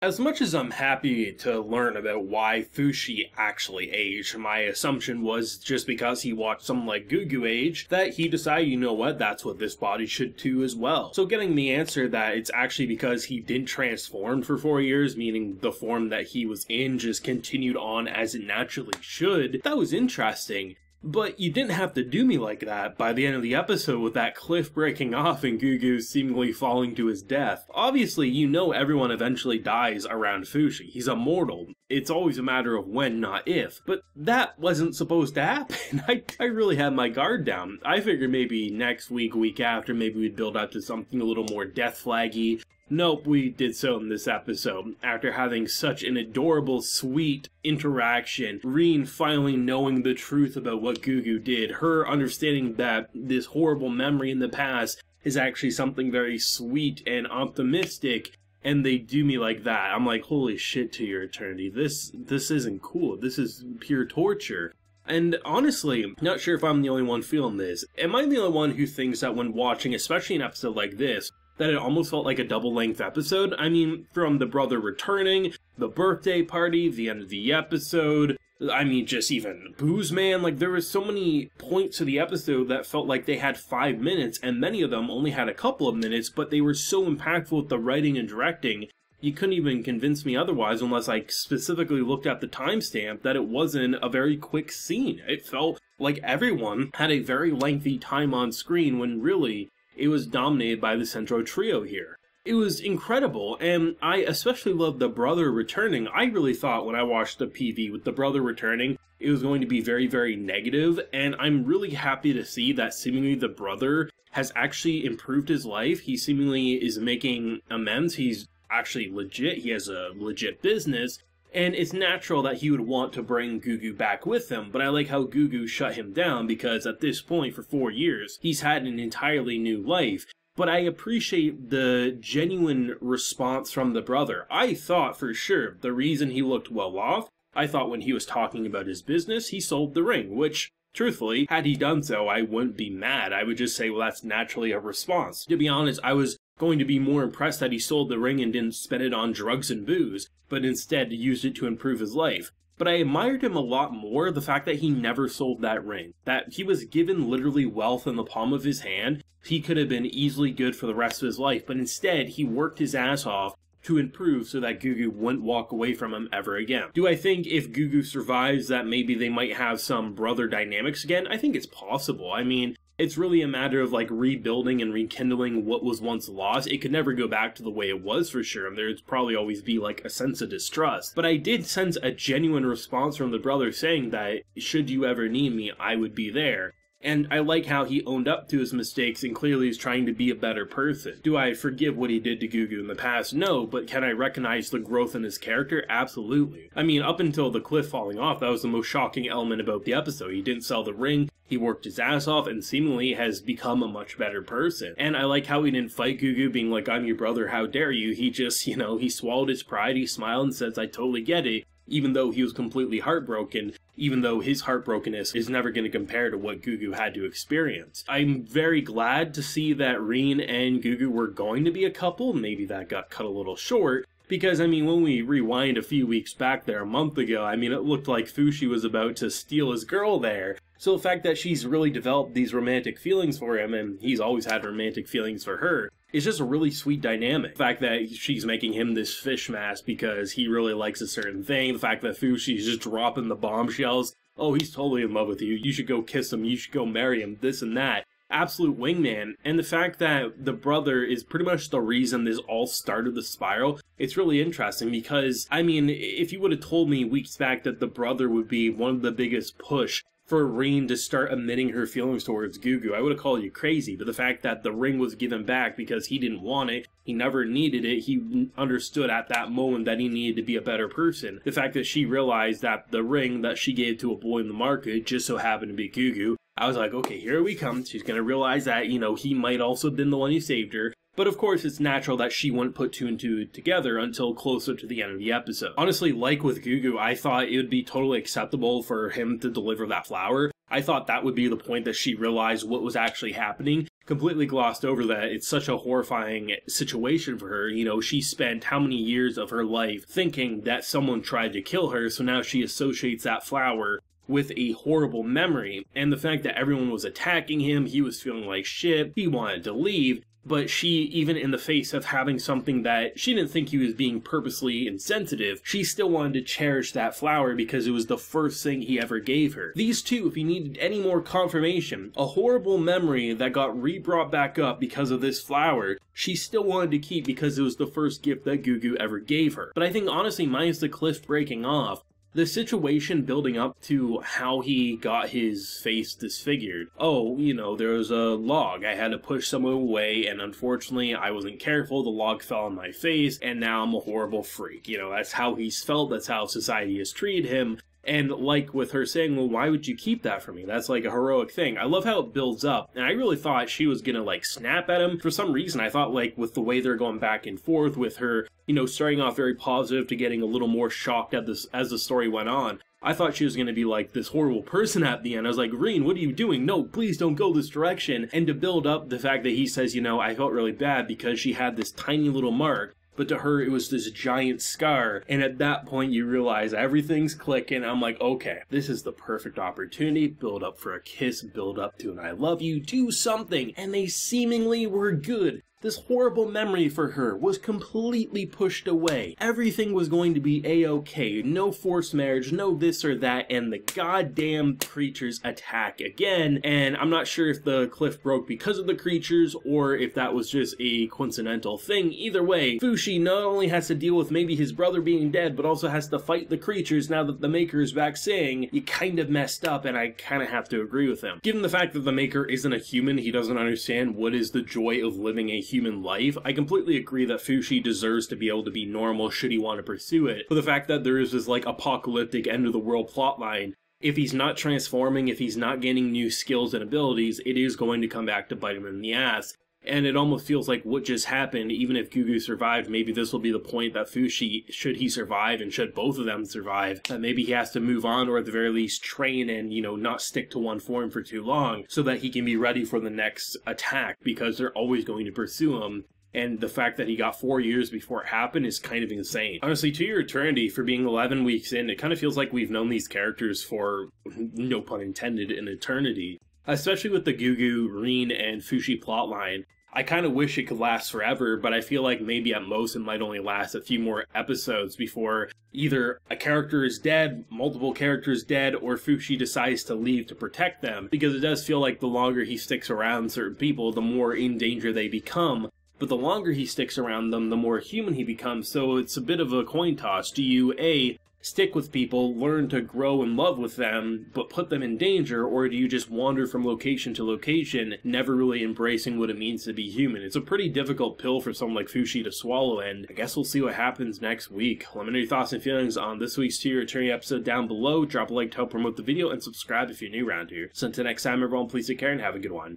As much as I'm happy to learn about why Fushi actually aged, my assumption was just because he watched someone like Gugu age, that he decided, you know what, that's what this body should do as well. So getting the answer that it's actually because he didn't transform for 4 years, meaning the form that he was in just continued on as it naturally should, that was interesting. But you didn't have to do me like that by the end of the episode with that cliff breaking off and Gugu seemingly falling to his death. Obviously, you know everyone eventually dies around Fushi. He's immortal. It's always a matter of when, not if. But that wasn't supposed to happen. I really had my guard down. I figured maybe next week, week after, maybe we'd build up to something a little more death flaggy. Nope, we did so in this episode. After having such an adorable, sweet interaction, Rin finally knowing the truth about what Gugu did, her understanding that this horrible memory in the past is actually something very sweet and optimistic, and they do me like that. I'm like, holy shit to your eternity. This isn't cool. This is pure torture. And honestly, not sure if I'm the only one feeling this. Am I the only one who thinks that when watching, especially an episode like this, that it almost felt like a double-length episode? I mean, from the brother returning, the birthday party, the end of the episode, I mean, just even Booze Man, like, there were so many points to the episode that felt like they had 5 minutes, and many of them only had a couple of minutes, but they were so impactful with the writing and directing, you couldn't even convince me otherwise unless I specifically looked at the timestamp that it wasn't a very quick scene. It felt like everyone had a very lengthy time on screen when really it was dominated by the central trio here. It was incredible, and I especially loved the brother returning. I really thought when I watched the PV with the brother returning, it was going to be very, very negative, and I'm really happy to see that seemingly the brother has actually improved his life. He seemingly is making amends. He's actually legit. He has a legit business, and it's natural that he would want to bring Gugu back with him, but I like how Gugu shut him down because at this point for 4 years, he's had an entirely new life. But I appreciate the genuine response from the brother. I thought for sure the reason he looked well off, I thought when he was talking about his business, he sold the ring, which, truthfully, had he done so, I wouldn't be mad. I would just say, well, that's naturally a response. To be honest, I was going to be more impressed that he sold the ring and didn't spend it on drugs and booze, but instead used it to improve his life. But I admired him a lot more, the fact that he never sold that ring. That he was given literally wealth in the palm of his hand. He could have been easily good for the rest of his life, but instead he worked his ass off to improve so that Gugu wouldn't walk away from him ever again. Do I think if Gugu survives that maybe they might have some brother dynamics again? I think it's possible. I mean, it's really a matter of like rebuilding and rekindling what was once lost. It could never go back to the way it was for sure, and there'd probably always be like a sense of distrust. But I did sense a genuine response from the brother saying that, should you ever need me, I would be there. And I like how he owned up to his mistakes and clearly is trying to be a better person. Do I forgive what he did to Gugu in the past? No, but can I recognize the growth in his character? Absolutely. I mean, up until the cliff falling off, that was the most shocking element about the episode. He didn't sell the ring, he worked his ass off, and seemingly has become a much better person. And I like how he didn't fight Gugu being like, I'm your brother, how dare you? He just, he swallowed his pride, he smiled and says, I totally get it. Even though he was completely heartbroken, even though his heartbrokenness is never going to compare to what Gugu had to experience. I'm very glad to see that Rin and Gugu were going to be a couple. Maybe that got cut a little short, because, I mean, when we rewind a few weeks back there, a month ago, I mean, it looked like Fushi was about to steal his girl there. So the fact that she's really developed these romantic feelings for him, and he's always had romantic feelings for her, is just a really sweet dynamic. The fact that she's making him this fish mask because he really likes a certain thing, the fact that Fushi's just dropping the bombshells, oh, he's totally in love with you, you should go kiss him, you should go marry him, this and that. Absolute wingman. And the fact that the brother is pretty much the reason this all started the spiral, it's really interesting because, I mean, if you would have told me weeks back that the brother would be one of the biggest push for Rin to start admitting her feelings towards Gugu, I would have called you crazy. But the fact that the ring was given back because he didn't want it, he never needed it, he understood at that moment that he needed to be a better person. The fact that she realized that the ring that she gave to a boy in the market just so happened to be Gugu, I was like, okay, here we come. She's gonna realize that, he might also have been the one who saved her. But of course, it's natural that she wouldn't put two and two together until closer to the end of the episode. Honestly, like with Gugu, I thought it would be totally acceptable for him to deliver that flower. I thought that would be the point that she realized what was actually happening. completely glossed over that it's such a horrifying situation for her. You know, she spent how many years of her life thinking that someone tried to kill her, so now she associates that flower with a horrible memory. And the fact that everyone was attacking him, he was feeling like shit, he wanted to leave. But she, even in the face of having something that she didn't think he was being purposely insensitive, she still wanted to cherish that flower because it was the first thing he ever gave her. These two, if you needed any more confirmation, a horrible memory that got re-brought back up because of this flower, she still wanted to keep because it was the first gift that Gugu ever gave her. But I think honestly, minus the cliff breaking off, the situation building up to how he got his face disfigured. Oh, you know, there was a log. I had to push someone away, and unfortunately, I wasn't careful. The log fell on my face, and now I'm a horrible freak. You know, that's how he's felt. That's how society has treated him. And like with her saying, well, why would you keep that from me? That's like a heroic thing. I love how it builds up. And I really thought she was gonna like snap at him. For some reason, I thought like with the way they're going back and forth with her, you know, starting off very positive to getting a little more shocked at this as the story went on. I thought she was going to be like this horrible person at the end. I was like, Green, what are you doing? No, please don't go this direction. And to build up the fact that he says, you know, I felt really bad because she had this tiny little mark. But to her, it was this giant scar. And at that point, you realize everything's clicking. I'm like, okay, this is the perfect opportunity. Build up for a kiss, build up to an I love you, do something. And they seemingly were good. This horrible memory for her was completely pushed away. Everything was going to be a-okay. No forced marriage, no this or that, and the goddamn creatures attack again. And I'm not sure if the cliff broke because of the creatures or if that was just a coincidental thing. Either way, Fushi not only has to deal with maybe his brother being dead, but also has to fight the creatures now that the Maker is back saying, you kind of messed up, and I kind of have to agree with him. Given the fact that the Maker isn't a human, he doesn't understand what is the joy of living a human life. I completely agree that Fushi deserves to be able to be normal should he want to pursue it, but the fact that there is this like apocalyptic end of the world plotline, if he's not transforming, if he's not gaining new skills and abilities, it is going to come back to bite him in the ass. And it almost feels like what just happened, even if Gugu survived, maybe this will be the point that Fushi, should he survive and should both of them survive, that maybe he has to move on or at the very least train and, you know, not stick to one form for too long so that he can be ready for the next attack because they're always going to pursue him. And the fact that he got 4 years before it happened is kind of insane. Honestly, To Your Eternity, for being 11 weeks in, it kind of feels like we've known these characters for, no pun intended, an eternity. Especially with the Gugu, Rin, and Fushi plotline. I kind of wish it could last forever, but I feel like maybe at most it might only last a few more episodes before either a character is dead, multiple characters dead, or Fushi decides to leave to protect them. Because it does feel like the longer he sticks around certain people, the more in danger they become. But the longer he sticks around them, the more human he becomes, so it's a bit of a coin toss. Do you, A, stick with people, learn to grow in love with them, but put them in danger, or do you just wander from location to location, never really embracing what it means to be human? It's a pretty difficult pill for someone like Fushi to swallow, and I guess we'll see what happens next week. Let me know your thoughts and feelings on this week's To Your Eternity episode down below. Drop a like to help promote the video, and subscribe if you're new around here. So until next time, everyone, please take care and have a good one.